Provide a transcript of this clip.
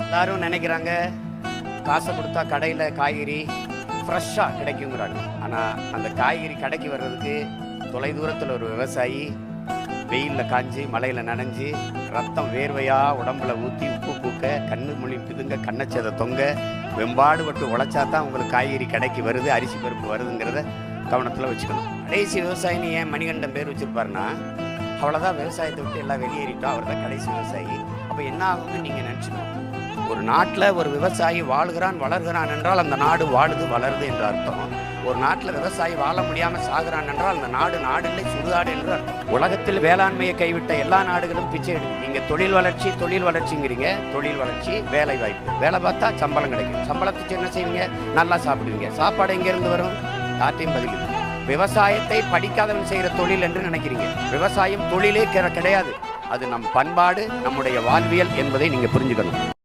எல்லாரும் நினைக்கிறாங்க காசை கொடுத்தா கடையில் காய்கறி ஃப்ரெஷ்ஷாக கிடைக்குங்கிறாங்க. ஆனால் அந்த காய்கறி கடைக்கு வர்றதுக்கு தொலைதூரத்தில் ஒரு விவசாயி வெயிலில் காஞ்சி மழையில் நனைஞ்சி ரத்தம் வேர்வையாக உடம்புல ஊற்றி உப்பு பூக்க கண்ணு மொழி பிதுங்க கண்ணச்சதை தொங்க வெம்பாடுபட்டு உழைச்சா தான் உங்களுக்கு காய்கறி கடைக்கு வருது, அரிசி பருப்பு வருதுங்கிறத கவனத்தில் வச்சுக்கணும். கடைசி விவசாயின்னு ஏன் மணிகண்டன் பேர் வச்சுருப்பாருன்னா, அவ்வளோதான், விவசாயத்தை விட்டு எல்லாம் வெளியேறிட்டோம், அவர் தான் கடைசி விவசாயி. அப்போ என்ன ஆகும்னு நீங்கள் நினச்சிக்கணும். ஒரு நாட்டில் ஒரு விவசாயி வாழ்கிறான் வளர்கிறான் என்றால் அந்த நாடு வாழுது வளருது என்று அர்த்தம். ஒரு நாட்டில் விவசாயி வாழ முடியாமல் சாகுறான் என்றால் அந்த நாடு நாடு இல்லை சுடுகாடு என்று அர்த்தம். உலகத்தில் வேளாண்மையை கைவிட்ட எல்லா நாடுகளும் பிச்சை எடுக்கும். நீங்கள் தொழில் வளர்ச்சிங்கிறீங்க. தொழில் வளர்ச்சி, வேலை வாய்ப்பு, வேலை பார்த்தா சம்பளம் கிடைக்கும், சம்பளத்துக்கு என்ன செய்வீங்க, நல்லா சாப்பிடுவீங்க. சாப்பாடு எங்கேருந்து வரும்? யார்ட்டையும் பதில். விவசாயத்தை படிக்காதவன் செய்கிற தொழில் என்று நினைக்கிறீங்க. விவசாயம் தொழிலே கிடையாது, அது நம் பண்பாடு, நம்முடைய வாழ்வியல் என்பதை நீங்கள் புரிஞ்சுக்கணும்.